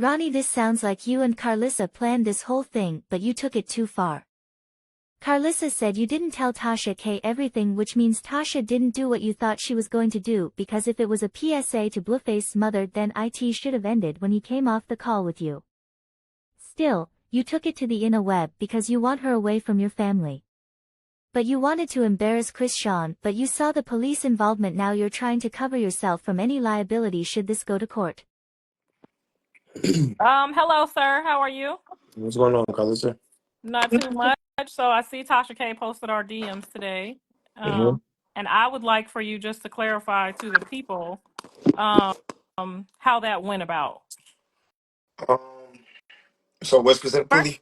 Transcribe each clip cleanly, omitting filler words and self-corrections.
Ronny, this sounds like you and Karlissa planned this whole thing, but you took it too far. Karlissa said you didn't tell Tasha K everything, which means Tasha didn't do what you thought she was going to do, because if it was a PSA to Blueface's mother, then it should have ended when he came off the call with you. Still, you took it to the interweb because you want her away from your family. But you wanted to embarrass Chris Sean, but you saw the police involvement. Now you're trying to cover yourself from any liability should this go to court. Hello, sir. How are you? What's going on, Karlissa? Not too much. So I see Tasha K posted our DMs today. Mm-hmm. And I would like for you just to clarify to the people um, how that went about. Um, so what First specifically?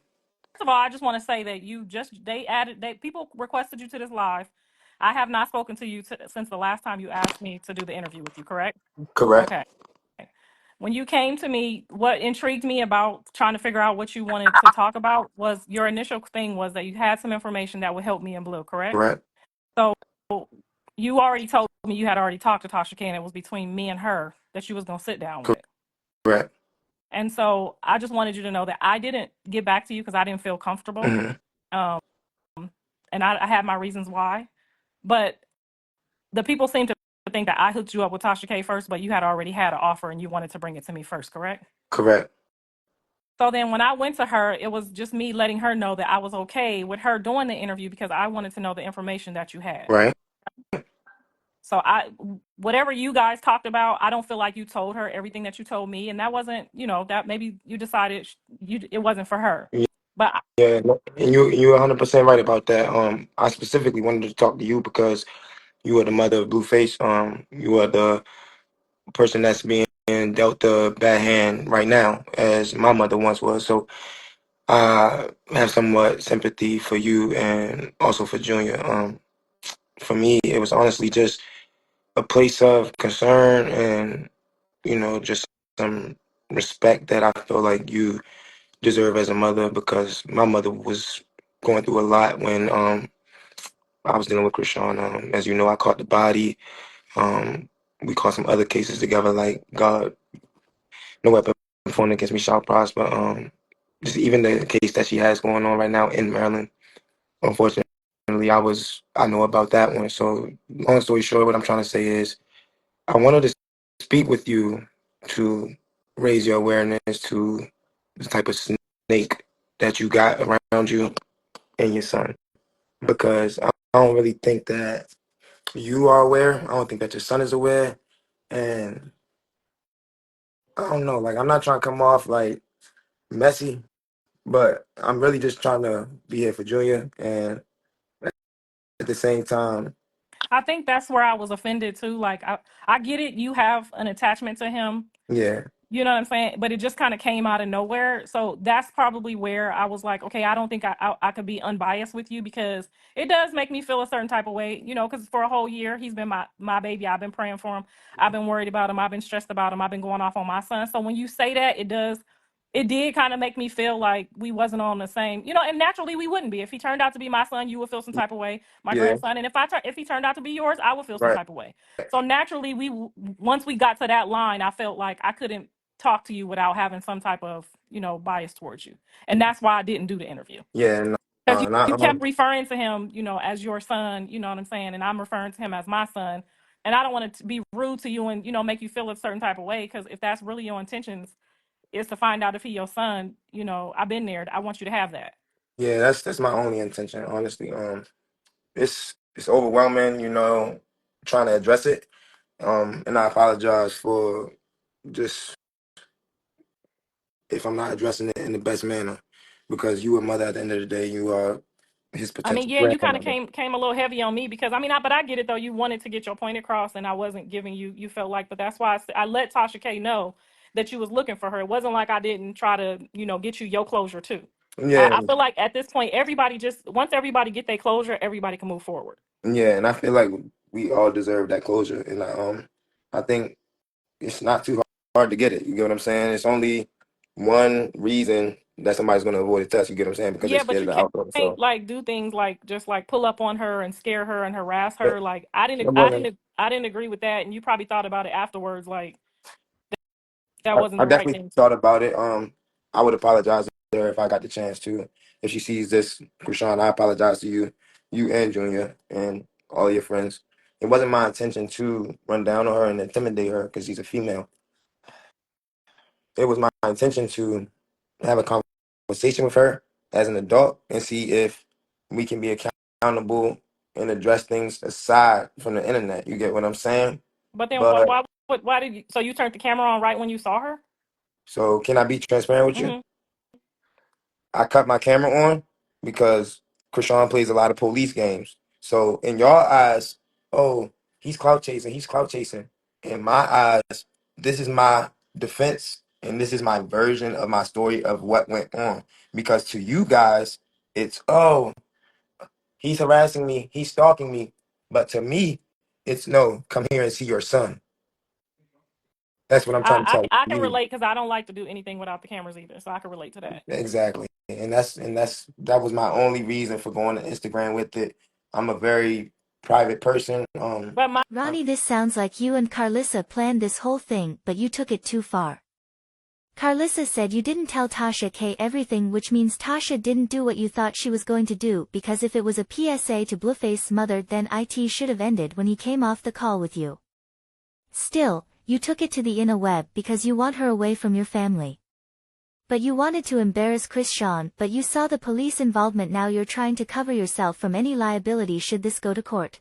of all, I just want to say that people requested you to this live. I have not spoken to you since the last time you asked me to do the interview with you, correct? Correct. Okay. When you came to me, what intrigued me about trying to figure out what you wanted to talk about was your initial thing was that you had some information that would help me in Blue, correct? Correct. So you already told me you had already talked to Tasha K, and it was between me and her that you was going to sit down with. Correct. And so I just wanted you to know that I didn't get back to you because I didn't feel comfortable. Mm-hmm. Um, and I had my reasons why. But the people seem to think that I hooked you up with Tasha K first, but you had already had an offer and you wanted to bring it to me first, correct? Correct. So then when I went to her, it was just me letting her know that I was okay with her doing the interview because I wanted to know the information that you had. Right. So whatever you guys talked about, I don't feel like you told her everything that you told me. And that wasn't, that maybe you decided it wasn't for her. But Yeah, and you're 100% right about that. I specifically wanted to talk to you because you are the mother of Blueface. You are the person that's being dealt the bad hand right now, as my mother once was. So I have somewhat sympathy for you and also for Junior. For me, it was honestly just a place of concern and just some respect that I feel like you deserve as a mother, because my mother was going through a lot when I was dealing with Krishan. As you know, I caught the body. We caught some other cases together, like God, no weapon formed against me shall prosper. Just even the case that she has going on right now in Maryland. Unfortunately, I know about that one. So long story short, what I'm trying to say is I wanted to speak with you to raise your awareness to the type of snake that you got around you and your son. Because I don't really think that you are aware. I don't think that your son is aware. And I don't know, like, I'm not trying to come off like messy, but I'm really just trying to be here for Junior. And at the same time, I think that's where I was offended too. Like I get it. You have an attachment to him. yeah, You know what I'm saying? But it just kind of came out of nowhere. So that's probably where I was like, okay, I don't think I could be unbiased with you because it does make me feel a certain type of way, because for a whole year, he's been my baby. I've been praying for him. I've been worried about him. I've been stressed about him. I've been going off on my son. So when you say that, it did kind of make me feel like we wasn't on the same, and naturally we wouldn't be. If he turned out to be my son, you would feel some type of way, my yeah, grandson. And if he turned out to be yours, I would feel some right, type of way. So naturally, once we got to that line, I felt like I couldn't talk to you without having some type of bias towards you, and that's why I didn't do the interview yeah, because you not, kept referring to him as your son, you know what I'm saying, and I'm referring to him as my son, and I don't want to be rude to you and make you feel a certain type of way, because if that's really your intentions is to find out if he your son, I've been there. I want you to have that. yeah, that's my only intention, honestly. It's overwhelming, trying to address it. And I apologize for just if I'm not addressing it in the best manner, because you are mother at the end of the day. You are his I mean, potential yeah, you kind of grandmother. came a little heavy on me because but I get it though. You wanted to get your point across, and I wasn't giving you. You felt like, but that's why I let Tasha K know that you was looking for her. It wasn't like I didn't try to, get you your closure too. I Yeah, feel like at this point, once everybody get their closure, everybody can move forward. yeah, and I feel like we all deserve that closure, and I think it's not too hard to get it. You get what I'm saying? It's only one reason that somebody's going to avoid a test. You get what I'm saying? Because they're Yeah, but scared you of the outcome. can't So, like do things like just like pull up on her and scare her and harass but her. Like I wouldn't. I didn't agree with that, and you probably thought about it afterwards. Like That wasn't I the right definitely thing to thought do. about it. I would apologize to her if I got the chance to. If she sees this, Krishan, I apologize to you, you and Junior, and all your friends. It wasn't my intention to run down on her and intimidate her because she's a female. It was my intention to have a conversation with her as an adult and see if we can be accountable and address things aside from the internet. You get what I'm saying? But then But why did you? So you turned the camera on right when you saw her? so can I be transparent with you? Hmm. I cut my camera on because Krishan plays a lot of police games. So in your eyes, oh, he's clout chasing, he's clout chasing. In my eyes, this is my defense and this is my version of my story of what went on. Because to you guys, it's oh, he's harassing me, he's stalking me. But to me, it's no, come here and see your son. That's what I'm trying to tell I can you. relate because I don't like to do anything without the cameras either, so I can relate to that. Exactly. That was my only reason for going to Instagram with it. I'm a very private person. But my Ronnie, this sounds like you and Karlissa planned this whole thing, but you took it too far. Karlissa said you didn't tell Tasha K everything, which means Tasha didn't do what you thought she was going to do, because if it was a PSA to Blueface's mother, then it should have ended when he came off the call with you. Still, you took it to the interweb because you want her away from your family. But you wanted to embarrass Krishan, but you saw the police involvement. Now you're trying to cover yourself from any liability should this go to court.